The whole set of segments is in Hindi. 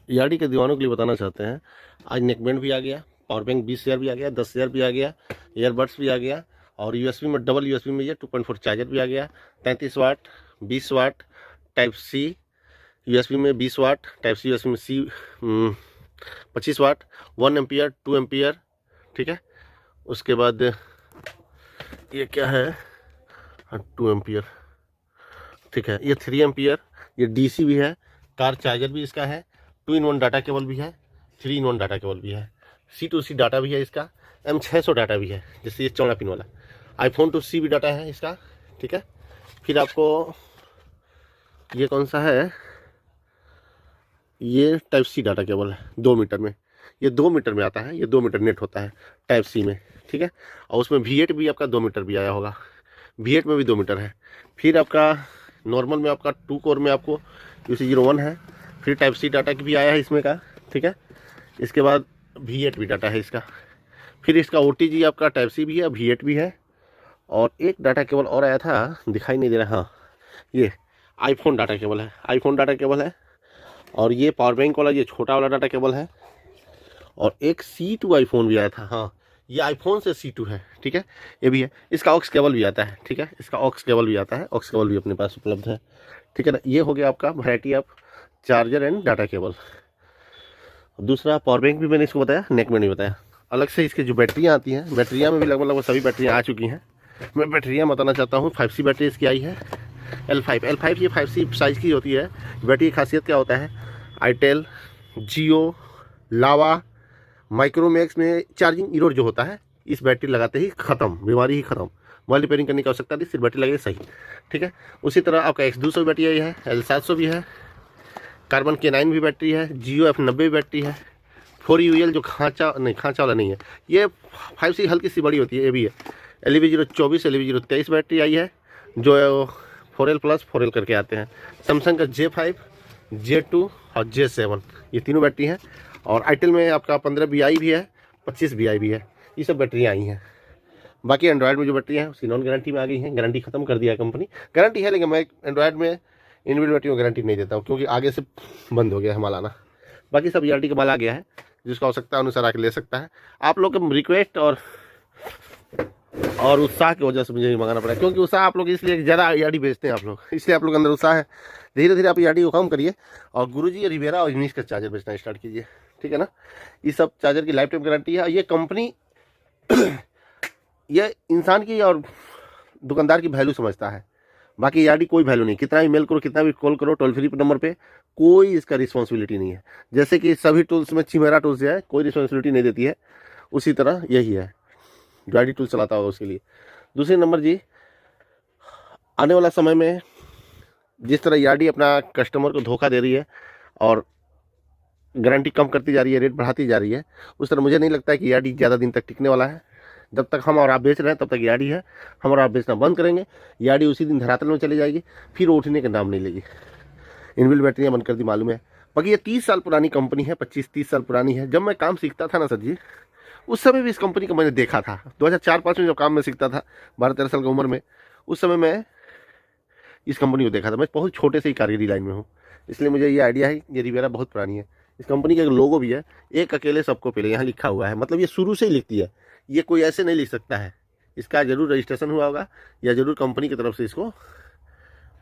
यार्डी के दीवानों के लिए बताना चाहते हैं, आज नेकबैंड भी आ गया, पावर बैंक 20,000 भी आ गया, 10,000 भी आ गया, ईयरबड्स भी आ गया, और यूएसबी में डबल यूएसबी में ये 2.4 चार्जर भी आ गया, 33 वाट, 20 वाट टाइप सी यूएसबी में, 20 वाट टाइप सी यूएसबी में, 25 वाट, 1 एम्पियर, 2 एम्पियर। ठीक है, उसके बाद ये क्या है, 2 एम्पियर। ठीक है, ये 3 एम्पियर, ये डीसी भी है, कार चार्जर भी इसका है, 2-in-1 डाटा केबल भी है, 3-in-1 डाटा केबल भी है, C2C डाटा भी है इसका, M600 डाटा भी है, जैसे ये 14 पिन वाला, iPhone to C भी डाटा है इसका। ठीक है, फिर आपको ये कौन सा है, ये टाइप सी डाटा केबल है 2 मीटर में, ये 2 मीटर में आता है, ये 2 मीटर नेट होता है टाइप सी में। ठीक है, और उसमें V8 भी आपका 2 मीटर भी आया होगा, V8 में भी 2 मीटर है। फिर आपका नॉर्मल में आपका 2 कोर में आपको UC01 है, फिर टाइप सी डाटा की भी आया है इसमें का। ठीक है, इसके बाद V8 भी डाटा है इसका, फिर इसका OTG आपका टाइप सी भी है, V8 भी है, और एक डाटा केबल और आया था, दिखाई नहीं दे रहा, हाँ ये आईफोन डाटा केबल है, आईफोन डाटा केबल है, और ये पावर बैंक वाला ये छोटा वाला डाटा केबल है, और एक C2 आईफोन भी आया था, हाँ ये आईफोन से C2 है। ठीक है, ये भी है, इसका ऑक्स केबल भी आता है। ठीक है, इसका ऑक्स केबल भी आता है, ऑक्स केबल भी अपने पास उपलब्ध है। ठीक है ना, ये हो गया आपका variety of charger and data cable. दूसरा पावर बैंक भी मैंने इसको बताया, नेक में नहीं बताया। अलग से इसकी जो बैटरियाँ आती हैं, बैटरियाँ में भी लगभग सभी बैटरियाँ आ चुकी हैं। मैं बैटरियाँ बताना चाहता हूँ, 5C बैटरी इसकी आई है, L5 ये 5C साइज़ की होती है। बैटरी की खासियत क्या होता है, आईटेल, जियो, लावा, माइक्रोमैक्स में चार्जिंग इरोड जो होता है, इस बैटरी लगाते ही ख़त्म, बीमारी ही ख़त्म, मोबाइल रिपेयरिंग करने की आवश्यकता नहीं, सिर्फ बैटरी लगे सही। ठीक है, उसी तरह आपका X200 बैटरी आई है, L700 भी है, कार्बन K9 भी बैटरी है, जियो F90 भी बैटरी है, 4UL जो खांचा वाला नहीं है, ये 5C हल्की सी बड़ी होती है, ये भी है। LV024 LV023 बैटरी आई है, जो 4L प्लस 4L करके आते हैं। सैमसंग का J5, J2 और J7, ये तीनों बैटरी हैं। और आईटेल में आपका 15 BI भी है, 25 BI भी है, ये सब बैटरियाँ आई हैं। बाकी एंड्रॉयड में जो बैटरी हैं उसकी नॉन गारंटी में आ गई हैं, गारंटी ख़त्म कर दिया है कंपनी। गारंटी है लेकिन मैं एंड्रॉयड में इनबिल्ट बैटरी में गारंटी नहीं देता हूँ, क्योंकि आगे से बंद हो गया है माल आना। बाकी सब ERT का माल आ गया है, जिसका आवश्यकता अनुसार आके ले सकता है। आप लोग के रिक्वेस्ट और उत्साह की वजह से मुझे मंगाना पड़ा, क्योंकि उत्साह आप लोग इसलिए ज़्यादा ERT बेचते हैं आप लोग, इसलिए आप लोग अंदर उत्साह है। धीरे धीरे आप ERT को कम करिए और गुरुजी रिवेरा और यूनिक्स का चार्जर बेचना स्टार्ट कीजिए। ठीक है ना, ये सब चार्जर की लाइफ टाइम गारंटी है। ये कंपनी ये इंसान की और दुकानदार की वैल्यू समझता है, बाकी ERT कोई वैल्यू नहीं। कितना भी मेल करो, कितना भी कॉल करो टोल फ्री नंबर पे, कोई इसका रिस्पॉन्सिबिलिटी नहीं है। जैसे कि सभी टूल्स में चिमेरा टूल्स है, कोई रिस्पॉन्सिबिलिटी नहीं देती है, उसी तरह यही है जो ERT टूल चलाता होगा उसके लिए। दूसरे नंबर जी, आने वाला समय में जिस तरह ERT अपना कस्टमर को धोखा दे रही है और गारंटी कम करती जा रही है, रेट बढ़ाती जा रही है, उस तरह मुझे नहीं लगता है कि ERT ज़्यादा दिन तक टिकने वाला है। जब तक हम और आप बेच रहे हैं तब तक ERT है, हम और आप बेचना बंद करेंगे, ERT उसी दिन धरातल में चली जाएगी, फिर उठने का नाम नहीं लेगी। इनबिल्ट बैटरियाँ बंद कर दी मालूम है। बाकी ये 30 साल पुरानी कंपनी है, 25-30 साल पुरानी है। जब मैं काम सीखता था ना सर जी, उस समय भी इस कंपनी को मैंने देखा था। 2004-5 में जब काम में सीखता था, 12-13 साल की उम्र में, उस समय मैं इस कंपनी को देखा था। मैं बहुत छोटे से ही कारीगरी लाइन में हूँ, इसलिए मुझे ये आइडिया है। ये रिवेरा बहुत पुरानी है। इस कंपनी का एक लोगो भी है, एक अकेले सबको पहले, यहाँ लिखा हुआ है, मतलब ये शुरू से ही लिखती है, ये कोई ऐसे नहीं लिख सकता है। इसका जरूर रजिस्ट्रेशन हुआ होगा, या जरूर कंपनी की तरफ से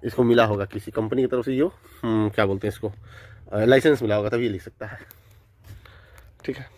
इसको मिला होगा, किसी कंपनी की तरफ से जो क्या बोलते हैं इसको, लाइसेंस मिला होगा, तभी ये लिख सकता है। ठीक है।